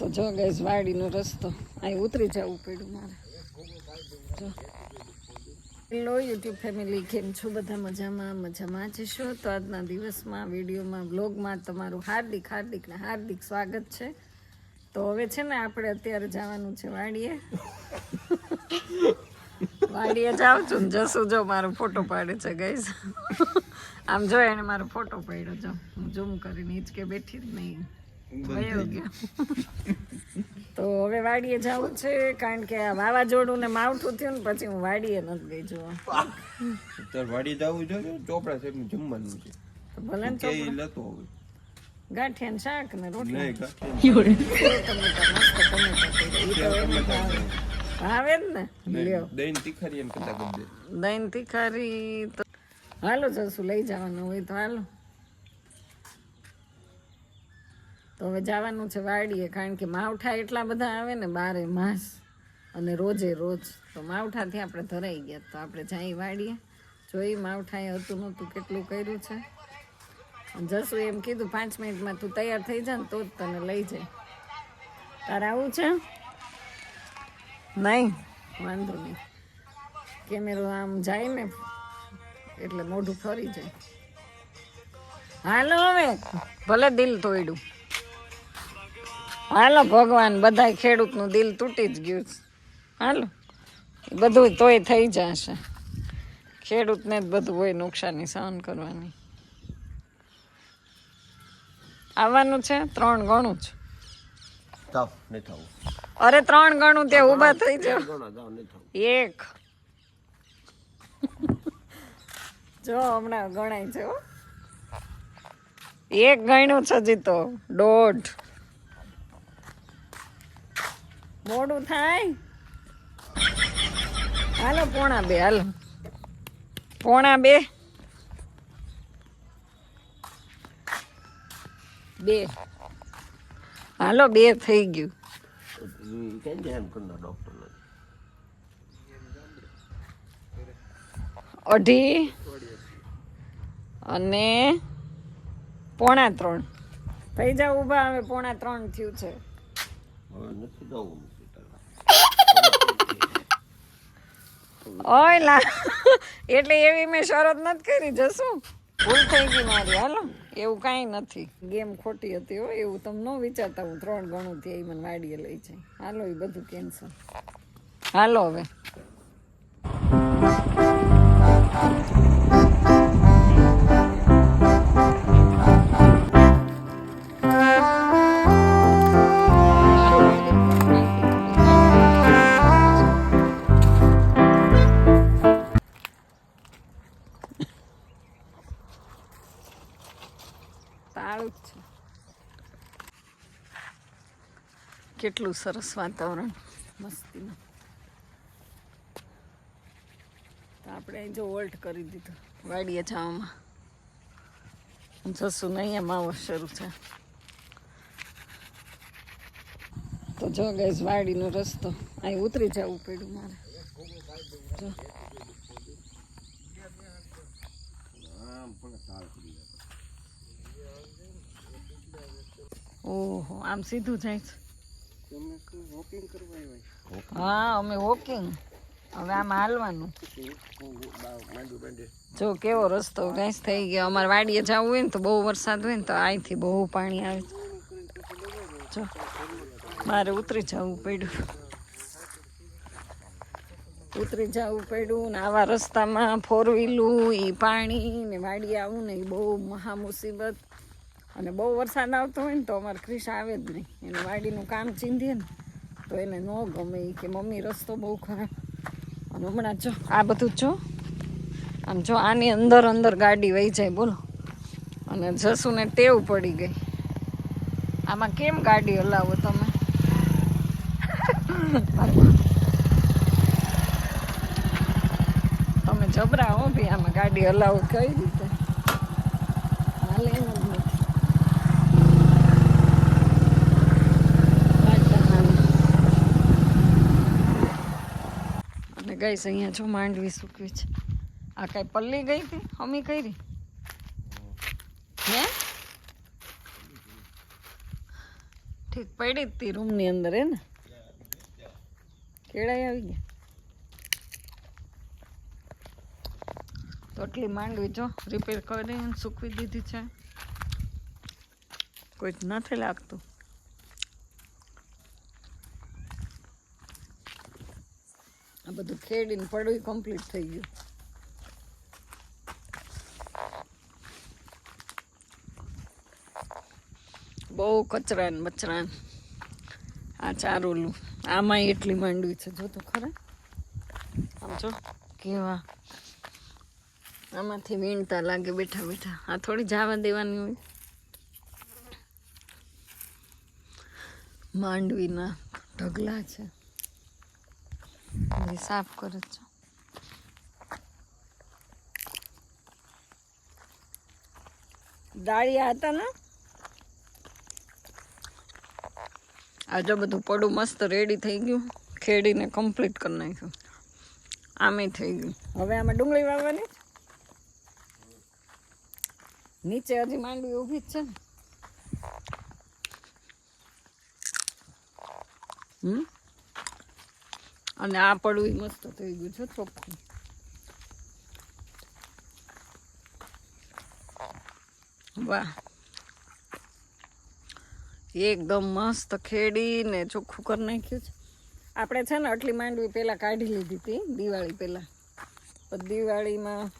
તો જો ગઈશ વાડીનો રસ્તો અહીં ઉતરી જવું પડ્યું મારે. જો હેલો યુટ્યુબ ફેમિલી, કેમ છો બધા? મજામાં જશો. તો આજના દિવસમાં વિડીયોમાં બ્લોગમાં તમારું હાર્દિક ને હાર્દિક સ્વાગત છે. તો હવે છે ને આપણે અત્યારે જવાનું છે વાડીએ. વાડીએ જાઉં છું ને જસું જો મારો ફોટો પાડે છે ગઈશ. આમ જો એને મારો ફોટો પાડ્યો, જો હું ઝૂમ કરીને હિંચકે બેઠી જ નહીં ગયો ગયો. તો હવે વાડીએ જવું છે કારણ કે આ વાવાઝોડું ને માવઠું થયું ને પછી હું વાડીએ નથી ગઈ જોવા. વાડી જવું જોઈએ, ચોપડા સાહેબ જમવાનું છે. ભલે ને ચોપડા લેતો હવે ગાંઠિયા ને શાક ને રોટલી આવે જ ને. લ્યો દહીં તીખારી એમ કદાચ દે દહીં તીખારી તો હાલો જશું, લઈ જવાનું હોય તો હાલો. તો હવે જવાનું છે વાડીએ કારણ કે માવઠા એટલા બધા આવે ને બારે માસ અને રોજે રોજ. તો માવઠાથી આપણે ધરાઈ ગયા. તો આપણે જઈ વાડીએ, જોઈ માવઠાએ હતું નહોતું કેટલું કર્યું છે. જસું એમ કીધું 5 મિનિટમાં તું તૈયાર થઈ જા ને તો જ તને લઈ જાય. તારે આવું છે? નહીં વાંધો નહીં, કેમેરો આમ જાય ને એટલે મોઢું ફરી જાય. હાલો હવે ભલે દિલ તોડ્યું. હાલો ભગવાન, બધા ખેડૂતનું દિલ તૂટી જ ગયું છે. હાલો બધું તોય થઈ જશે. ખેડૂતને જ બધું હોય નુકસાની સહન કરવાની. આવવાનું છે 3 ગણું જ. અરે 3 ગણું ત્યાં ઊભા થઈ જાવ. 1 જો હમણાં ગણાય છે. 1 ગણ્યું છે હજી તો 1.5. મોડું થાય. હાલો 1.25. હાલો 1.25. 2. હાલો 2 થઈ ગયું. 2.5 અને 2.25 થઈ જાવ ઊભા. હવે 2.25 થયું છે. ઓય લા એટલે એવી મેં શરત નથી કરી. જશું ભૂલ થઈ ગઈ મારી. હાલો એવું કાંઈ નથી, ગેમ ખોટી હતી હો. એવું તમે ન વિચારતા હું 3 ગણું થી મને વાડીએ લઈ જાય. હાલો એ બધું કેન્સલ. હાલો હવે કેટલું સરસ વાતાવરણ મસ્તીનું. તો આપણે અહીં જો વોલ્ટ કરી દીધું વાડીએ જવામાં. જશું ને અહીંયા માવો શરૂ છે. તો જો ગઈશ વાડીનો રસ્તો અહીં ઉતરી જવું પડ્યું મારે. જો ઓહો આમ સીધું જાય છે. હા અમે વોકિંગ. હવે આમ હાલવાનું. જો કેવો રસ્તો ઘાસ થઈ ગયો. અમારે વાડીએ જવું હોય ને તો બહુ વરસાદ હોય ને તો અહીંથી બહુ પાણી આવે. જો મારે ઉતરી જવું પડ્યું. ને આવા રસ્તામાં 4 વ્હીલું એ પાણી ને વાડીએ આવું ને એ બહુ મહા મુસીબત. અને બહુ વરસાદ આવતો હોય ને તો અમારે ક્રિશ આવે જ નહીં. એને વાડીનું કામ ચીંધીએ ને તો એને ન ગમે. એ કે મમ્મી રસ્તો બહુ ખરાબ. અને હમણાં જો આ બધું જો આમ જો આની અંદર ગાડી વહી જાય બોલો. અને જસુને ટેવ પડી ગઈ. આમાં કેમ ગાડી હલાવો તમે? તમે જબરા હો ભાઈ, આમાં ગાડી હલાવો કઈ રીતે? હાલે એમ જ નથી. ગઈશ અહીંયા જો માંડવી સૂકવી છે. આ કઈ પલ્લી ગઈ હતી અમી કરી હે? ઠીક પડી જ તી રૂમની અંદર હે ને કેળાઈ આવી ગયા તો એટલી માંડવી જો રિપેર કરીને સૂકવી દીધી છે કોઈ નથી લાગતું આ બધું ખેડીને પડવું કમ્પ્લીટ થઈ ગયું બહુ કચરા ને બચરા આ ચારોલું આમાં એટલી માંડવી છે જો તો ખરા આમ જો કેવા આમાંથી વીણતા લાગે બેઠા બેઠા આ થોડી જવા દેવાની હોય માંડવીના ઢગલા છે સાફ કરે છે દાળિયા હતા ને આ જો બધું પડું મસ્ત રેડી થઈ ગયું ખેડીને કમ્પ્લીટ કરી નાખ્યું આમે થઈ ગયું હવે આમાં ડુંગળી વાવવાની નીચે હજી માંડવી ઊભી જ છે ને અને આ પડવું મસ્ત થઈ ગયું છે ચોખ્ખું વાહ એકદમ મસ્ત ખેડીને ચોખ્ખું કરી નાખ્યું છે આપણે છે ને આટલી માંડવી પહેલાં કાઢી લીધી હતી દિવાળી પહેલાં પણ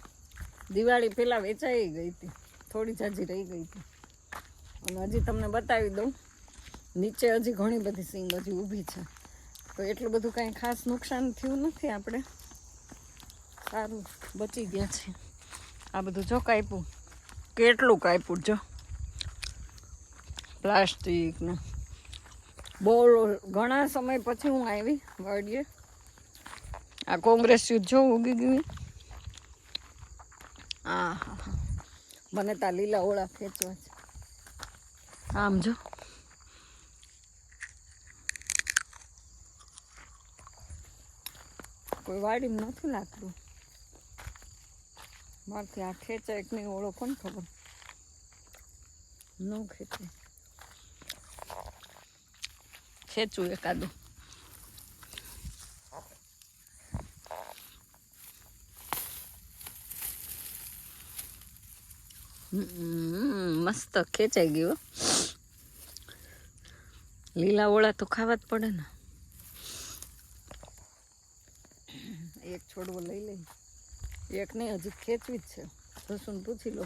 દિવાળી પહેલાં વેચાઈ ગઈ હતી થોડી જાજી રહી ગઈ હતી અને હજી તમને બતાવી દઉં નીચે હજી ઘણી બધી સિંગ હજી ઊભી છે તો એટલું બધું કાંઈ ખાસ નુકસાન થયું નથી આપણે સારું બચી ગયા છે આ બધું જો કાપ્યું કેટલું કાપ્યું જો પ્લાસ્ટિક ને બહુ ઘણા સમય પછી હું આવી વાડીએ આ કોંગ્રેસ યુદ્ધ જો ઉગી ગયું હા હા હા મને તા લીલા ઓળા ખેંચવા છે આમ જો કોઈ વાડીમાં નથી લાગતું મારથી આ ખેંચાય કે નહીં ઓળો કોણ ખબર ન ખેંચે ખેંચું એકાદું મસ્ત ખેંચાઈ ગયું લીલા ઓળા તો ખાવા જ પડે ને એક છોડવો લઈ લઈ એક નહીં હજી ખેંચવી જ છે જસુને પૂછી લો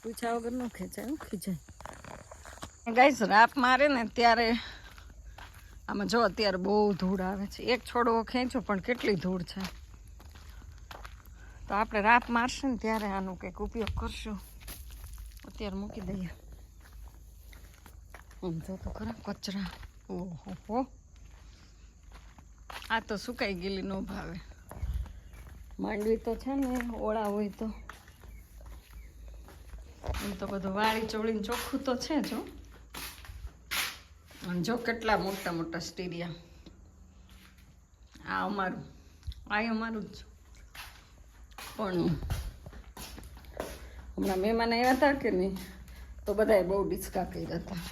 પૂછ્યા વગર ન ખેંચાય ખીચાય ગાઈસ રાપ મારે ને ત્યારે આમાં જો અત્યારે બહુ ધૂળ આવે છે એક છોડવો ખેંચો પણ કેટલી ધૂળ છે તો આપણે રાપ મારશે ને ત્યારે આનો કંઈક ઉપયોગ કરશું અત્યારે મૂકી દઈએ આમ જો તો ખરા કચરા ઓહો આ તો સુકાઈ ગયેલી ન ભાવે માંડવી તો છે ને ઓળા હોય તો એમ તો બધું વાળી ચોળીને ચોખ્ખું તો છે જો અને જો કેટલા મોટા મોટા સ્ટીરિયા આ અમારું જ પણ હમણાં મહેમાન આવ્યા હતા કે નહીં તો બધાએ બહુ ડિસ્કા કર્યા હતા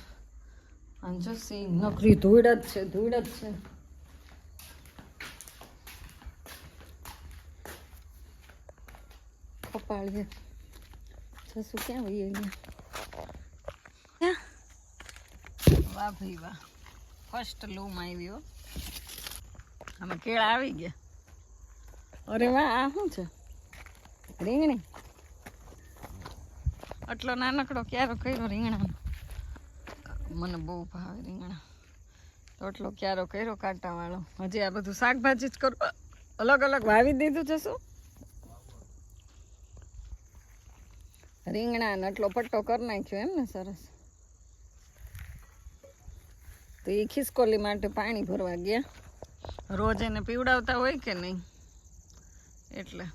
અને જો સિંહ નકરી ધૂળ જ છે કપાળીએ જસું ક્યાં હોઈએ અહીંયા વાહ ભાઈ વાહ ફર્સ્ટ લૂમ આવ્યો આમાં કેળા આવી ગયા અરે વાહ આ શું છે રીંગણી આટલો નાનકડો ક્યારો કર્યો રીંગણાનો મને બહુ ભાવે રીંગણા તો આટલો ક્યારો કર્યો કાંટાવાળો હજી આ બધું શાકભાજી જ કરું અલગ અલગ વાવી દીધું છે શું રીંગણા ને આટલો પટ્ટો કરી નાખ્યો એમ ને સરસ તો એ ખિસકોલી માટે પાણી ભરવા ગયા રોજ એને પીવડાવતા હોય કે નહીં એટલે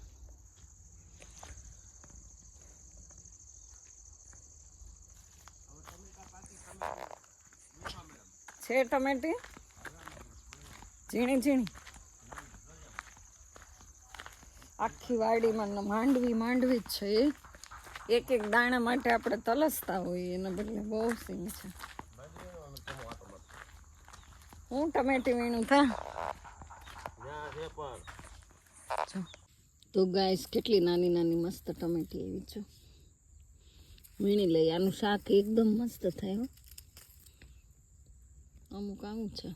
છે ટમેટી ઝીણી ઝીણી આખી વાડીમાં માંડવી જ છે એક દાણા માટે આપણે તલસતા હોઈએ એના બદલે બહુ સિંગ છે હું ટમેટી વીણું થા જો. તો ગાઈસ કેટલી નાની નાની મસ્ત ટમેટી એવી છે, વીણી લઈ. આનું શાક એકદમ મસ્ત થાય હો. અમુક આવું છે,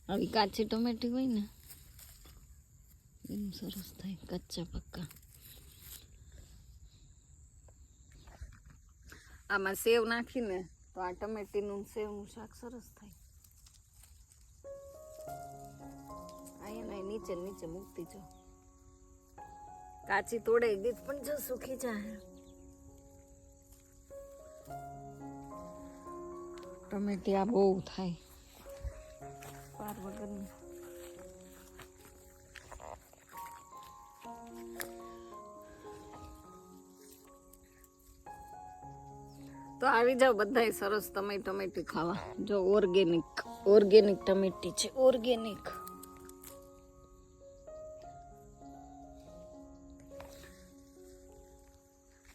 આવી કાચી ટમેટી હોય ને એમ સરસ થાય, કચ્ચા પક્કા. આમાં સેવ નાખીને તો આ ટમેટીનું સેવનું શાક સરસ થાય. અહીંયા નીચે નીચે મૂકતી જાઓ, કાચી તોડાઈ ગઈ પણ જો સુખી જાય. ટમેટી આ બહુ થાય પાર વગરની. તો આવી જાવ બધાય સરસ તમે ટમેટી ખાવા. જો ઓર્ગેનિક ટમેટી છે, ઓર્ગેનિક.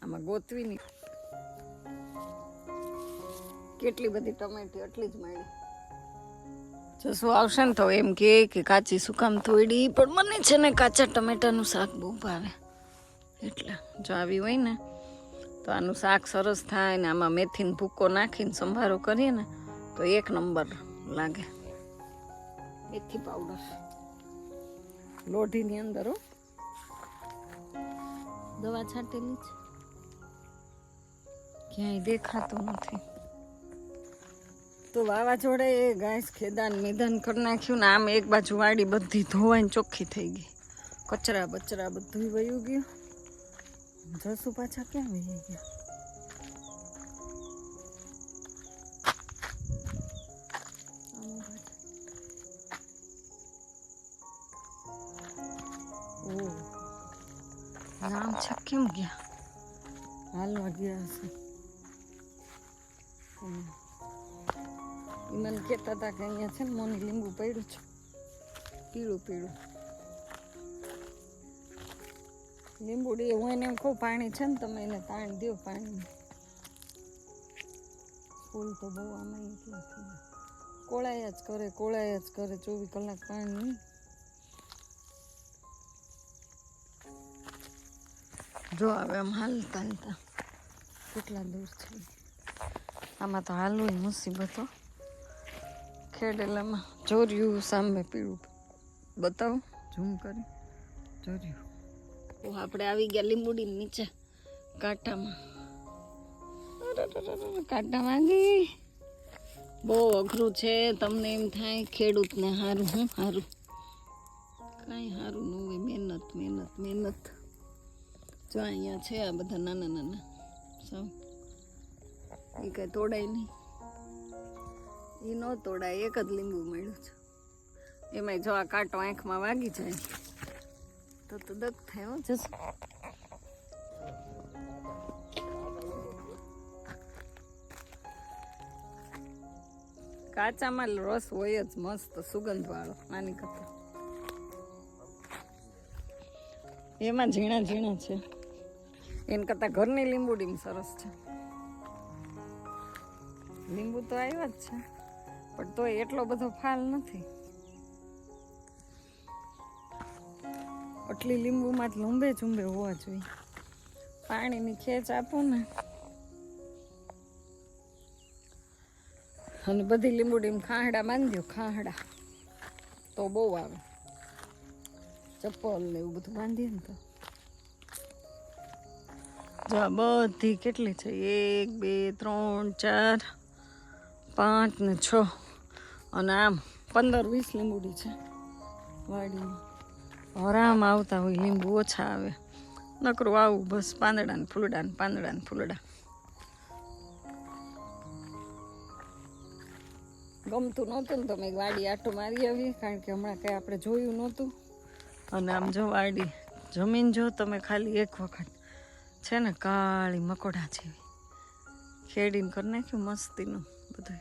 આમાં ગોતવીની કેટલી બધી ટમેટી એટલી જ મળી. જસું આવશે ને તો એમ કે કાચી સુકામ થોડી, પણ મને છે ને કાચા ટમેટાનું શાક બહુ ભાવે. એટલે જો આવી હોય ને તો આનું શાક સરસ થાય ને આમાં મેથીનો ભૂકો નાખીને સંભારો કરીએ ને તો એક નંબર લાગે. મેથી પાવડર લોઢીની અંદર હો, દવા છાંટેલી છે, ક્યાંય દેખાતું નથી. તો વાવાઝોડે ગાઈસ ખેદાન મેદાન કરી નાખ્યું ને આમ એક બાજુ વાડી બધી ધોવાઈને ચોખ્ખી થઈ ગઈ, કચરા બચરા બધું વયું ગયું. જસુ પાછા ક્યાં વહી ગયા? નામ છે કેમ ગયા? હાલવા ગયા હશે. મને કહેતા હતા કે અહીંયા છે ને મોની લીંબુ પડ્યું છે, પીળું પીળું લીંબુડી. હું એને એમ કહું પાણી છે ને તમે એને તાણ દો પાણી. ફૂલ તો બહુ આમાં કોળાયા જ કરે 24 કલાક પાણી. જો હવે આમ હાલતા કેટલા દૂર છે. આમાં તો હાલવું મુસીબતો. ખેડેલામાં જોર્યું સામે પીળું બતાવો ઝૂમ કરી જોર્યું. આપણે આવી ગયા લીંબુડી નીચે કાંટામાં. કાંટામાં ગઈ. બહુ અઘરું છે. તમને એમ થાય ખેડૂતને હારું, હું હારું કાંઈ હારું ન હોય. મહેનત. જો અહીંયા છે આ બધા નાના સૌ, એ કાંઈ તોડાય નહીં. એ ન તોડાય, એક જ લીંબુ મળ્યું છે. એમાંય જો આ કાંટો આંખમાં વાગી જાય તો દગ થાય હો. જશે કાચામાં રસ હોય જ મસ્ત સુગંધ વાળો. આની કરતા એમાં ઝીણા છે, એના કરતા ઘરની લીંબુડી સરસ છે. લીંબુ તો આવ્યા જ છે પણ તોય એટલો બધો ફાલ નથી. આટલી લીંબુમાં જ ઝુંબે હોવા જોઈએ. પાણીની ખેંચ આપો ને અને બધી લીંબુડીમાં ખાહડા બાંધી દો. ખાહડા તો બહુ આવે. ચપ્પલ ને એવું બધું બાંધીએ ને તો જો બધી કેટલી છે 1 2 3 4 5 ને 6 અને આમ 15-20 લીંબુડી છે વાડીમાં. આરામ આવતા હોય લીંબુ, ઓછા આવે. નકરું આવું બસ પાંદડા ને ફૂલડા. ગમતું નહોતું ને તો મેં વાડી આટો મારી આવી, કારણ કે હમણાં કંઈ આપણે જોયું નહોતું. અને આમ જો વાડી જમીન જો તમે ખાલી એક વખત છે ને કાળી મકોડા જેવી ખેડીને કરી નાખ્યું મસ્તીનું બધું.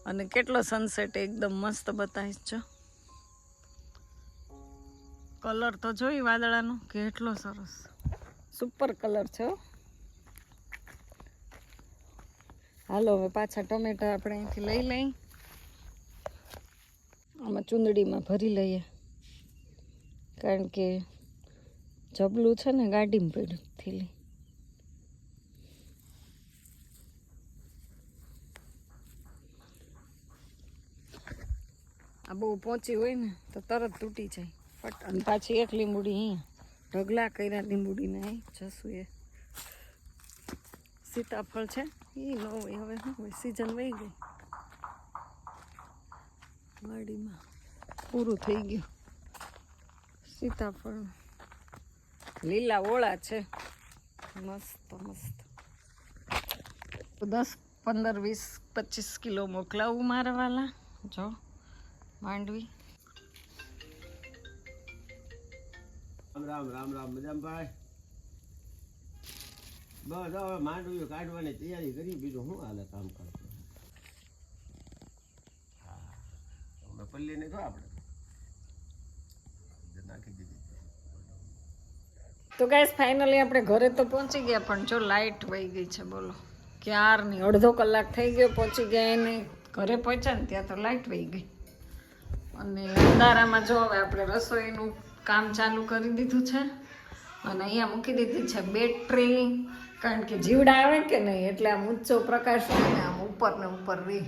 અને કેટલો સનસેટ એકદમ મસ્ત બતાવીશ. જો કલર તો જોઈ વાદળાનો કેટલો સરસ, સુપર કલર છે. હાલો હવે પાછા ટમેટા આપણે અહીંથી લઈ આમાં ચૂંદડીમાં ભરી લઈએ, કારણ કે જબલું છે ને ગાડીમાં પડ્યું થેલી. આ બહુ પહોંચી હોય ને તો તરત તૂટી જાય ફટ. અને પાછી એક લીંબુડી અહીંયા ઢગલા કર્યા લીંબુડીને અહીં જશું. એ સીતાફળ છે એ ન હોય, હવે શું હોય, સિઝન વહી ગઈ, વાડીમાં પૂરું થઈ ગયું સીતાફળ. લીલા ઓળા છે મસ્ત મસ્ત. 10, 15, 20, 25 કિલો મોકલાવું મારા વાલા. જો માંડવી. રામ રામ રામ મજામાં ભાઈ. બસ હવે માંડવી કાઢવાની તૈયારી કરી, બીજું શું હાલે કામ કરતો. હા પલ્લી ને તો આપણે નાખી દીધી. તો ગાઈસ ફાઇનલી આપણે ઘરે તો પહોંચી ગયા, પણ જો લાઇટ વહી ગઈ છે. બોલો, ક્યારની અડધો કલાક થઈ ગયો પહોંચી ગયા એને. ઘરે પહોંચ્યા ને ત્યાં તો લાઇટ વહી ગઈ. અને અંધારામાં જો હવે આપણે રસોઈનું કામ ચાલુ કરી દીધું છે. અને અહીંયા મૂકી દીધી છે બેટરી, કારણ કે જીવડા આવે કે નહીં એટલે આમ ઊંચો પ્રકાશ હોય ને આમ ઉપર ને ઉપર રહી.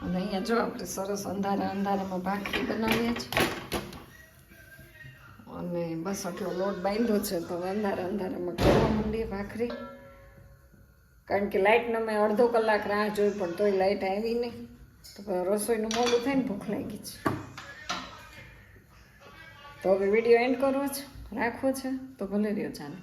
અને અહીંયા જો આપણે સરસ અંધારામાં ભાખરી બનાવીએ છીએ. અને બસ આટલો લોટ બાંધ્યો છે તો અંધારામાં કરવા માંડીએ ભાખરી. કારણ કે લાઇટનો મેં અડધો કલાક રાહ જોઈ, પણ તોય લાઇટ આવી નહીં. તો રસોઈનું મોડું થાય ને ભૂખ લાગી છે. તો હવે વિડીયો એન્ડ કરવો છે, રાખવો છે તો ભલે રહ્યો ચાલો.